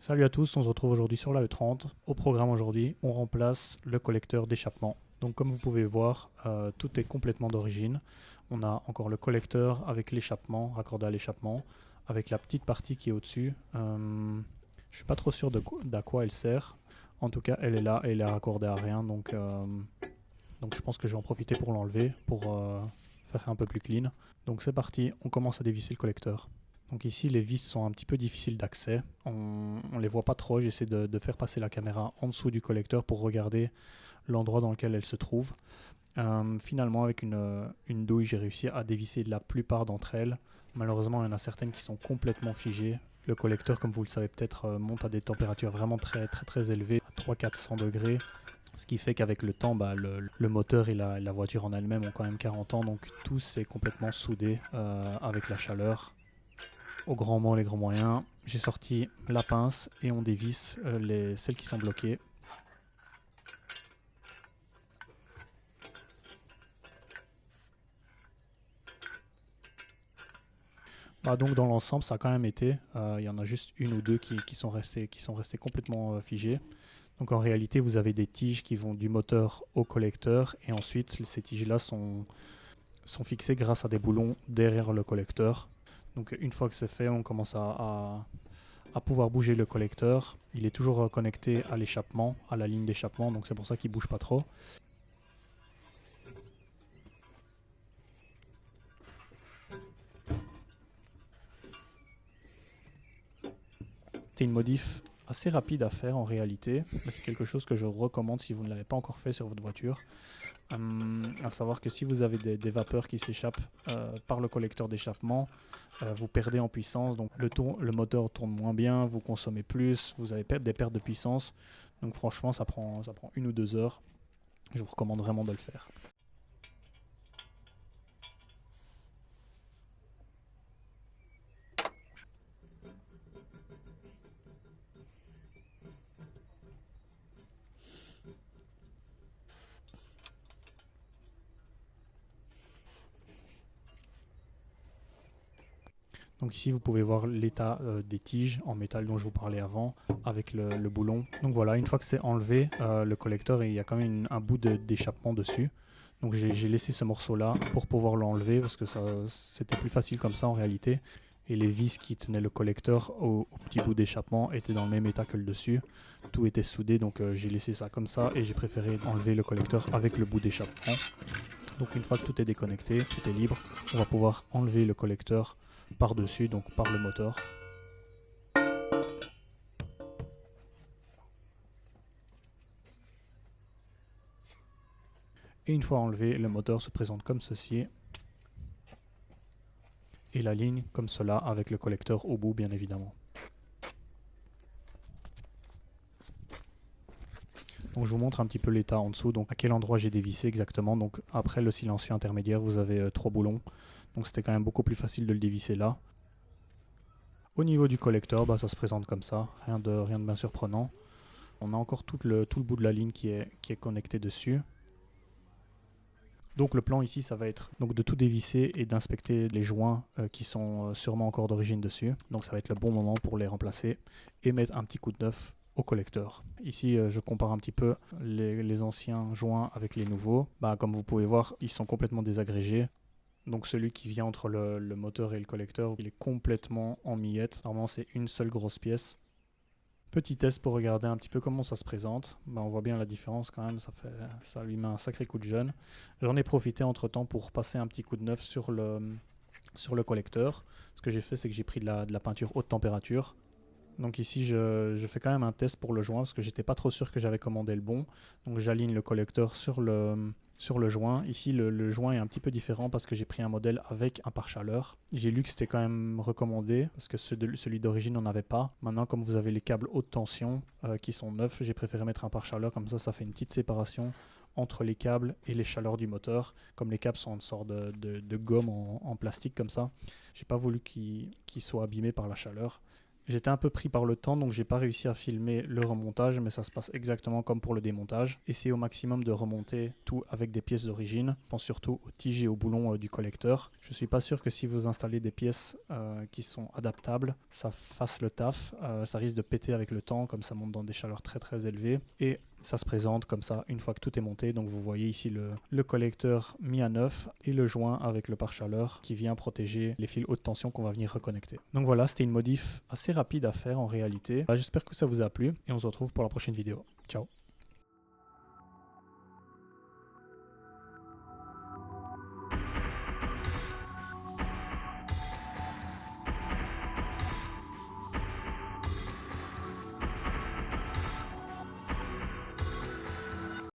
Salut à tous, on se retrouve aujourd'hui sur la E30. Au programme aujourd'hui, on remplace le collecteur d'échappement. Donc comme vous pouvez voir, tout est complètement d'origine. On a encore le collecteur avec l'échappement, raccordé à l'échappement, avec la petite partie qui est au-dessus. Je suis pas trop sûr d'à quoi elle sert. En tout cas, elle est là et elle est raccordée à rien. Donc je pense que je vais en profiter pour l'enlever, pour faire un peu plus clean. Donc c'est parti, on commence à dévisser le collecteur. Donc ici, les vis sont un petit peu difficiles d'accès. On ne les voit pas trop. J'essaie de faire passer la caméra en dessous du collecteur pour regarder l'endroit dans lequel elle se trouve. Finalement, avec une douille, j'ai réussi à dévisser la plupart d'entre elles. Malheureusement, il y en a certaines qui sont complètement figées. Le collecteur, comme vous le savez peut-être, monte à des températures vraiment très élevées, 300-400 degrés. Ce qui fait qu'avec le temps, le moteur et la voiture en elle-même ont quand même 40 ans. Donc tout s'est complètement soudé avec la chaleur. Au grand mot, les grands moyens, j'ai sorti la pince et on dévisse celles qui sont bloquées. Donc dans l'ensemble, ça a quand même été. Il y en a juste une ou deux qui sont restées complètement figées. Donc en réalité, vous avez des tiges qui vont du moteur au collecteur et ensuite ces tiges-là sont fixées grâce à des boulons derrière le collecteur. Donc une fois que c'est fait, on commence à pouvoir bouger le collecteur. Il est toujours connecté à l'échappement, à la ligne d'échappement, donc c'est pour ça qu'il ne bouge pas trop. C'est une modif assez rapide à faire en réalité, mais c'est quelque chose que je recommande si vous ne l'avez pas encore fait sur votre voiture. À savoir que si vous avez des vapeurs qui s'échappent par le collecteur d'échappement, vous perdez en puissance, donc le moteur tourne moins bien, vous consommez plus, vous avez des pertes de puissance. Donc franchement, ça prend 1 ou 2 heures. Je vous recommande vraiment de le faire. Donc ici, vous pouvez voir l'état des tiges en métal dont je vous parlais avant, avec le boulon. Donc voilà, une fois que c'est enlevé, le collecteur, il y a quand même un bout d'échappement dessus. Donc j'ai laissé ce morceau-là pour pouvoir l'enlever, parce que c'était plus facile comme ça en réalité. Et les vis qui tenaient le collecteur au petit bout d'échappement étaient dans le même état que le dessus. Tout était soudé, donc j'ai laissé ça comme ça et j'ai préféré enlever le collecteur avec le bout d'échappement. Donc une fois que tout est déconnecté, tout est libre, on va pouvoir enlever le collecteur par-dessus, donc par le moteur. Et une fois enlevé, le moteur se présente comme ceci. Et la ligne comme cela avec le collecteur au bout bien évidemment. Donc je vous montre un petit peu l'état en dessous, donc à quel endroit j'ai dévissé exactement. Donc après le silencieux intermédiaire, vous avez 3 boulons. Donc c'était quand même beaucoup plus facile de le dévisser là. Au niveau du collecteur, ça se présente comme ça, rien de bien surprenant. On a encore tout le bout de la ligne qui est connecté dessus. Donc le plan ici, ça va être donc de tout dévisser et d'inspecter les joints qui sont sûrement encore d'origine dessus. Donc ça va être le bon moment pour les remplacer et mettre un petit coup de neuf au collecteur. Ici, je compare un petit peu les anciens joints avec les nouveaux. Comme vous pouvez voir, ils sont complètement désagrégés. Donc celui qui vient entre le moteur et le collecteur, il est complètement en miettes. Normalement, c'est une seule grosse pièce. Petit test pour regarder un petit peu comment ça se présente. On voit bien la différence quand même, ça lui met un sacré coup de jeune. J'en ai profité entre temps pour passer un petit coup de neuf sur le collecteur. Ce que j'ai fait, c'est que j'ai pris de la peinture haute température. Donc ici, je fais quand même un test pour le joint parce que j'étais pas trop sûr que j'avais commandé le bon. Donc j'aligne le collecteur sur le joint. Ici, le joint est un petit peu différent parce que j'ai pris un modèle avec un pare-chaleur. J'ai lu que c'était quand même recommandé parce que celui d'origine n'en avait pas. Maintenant, comme vous avez les câbles haute tension qui sont neufs, j'ai préféré mettre un pare-chaleur. Comme ça fait une petite séparation entre les câbles et les chaleurs du moteur. Comme les câbles sont une sorte de gomme en plastique comme ça, j'ai pas voulu qu'ils soient abîmés par la chaleur. J'étais un peu pris par le temps, donc j'ai pas réussi à filmer le remontage, mais ça se passe exactement comme pour le démontage. Essayez au maximum de remonter tout avec des pièces d'origine. Je pense surtout aux tiges et aux boulons du collecteur. Je suis pas sûr que si vous installez des pièces qui sont adaptables, ça fasse le taf. Ça risque de péter avec le temps, comme ça monte dans des chaleurs très très élevées. Et ça se présente comme ça une fois que tout est monté. Donc vous voyez ici le collecteur mis à neuf et le joint avec le pare-chaleur qui vient protéger les fils haute tension qu'on va venir reconnecter. Donc voilà, c'était une modif assez rapide à faire en réalité. J'espère que ça vous a plu et on se retrouve pour la prochaine vidéo. Ciao!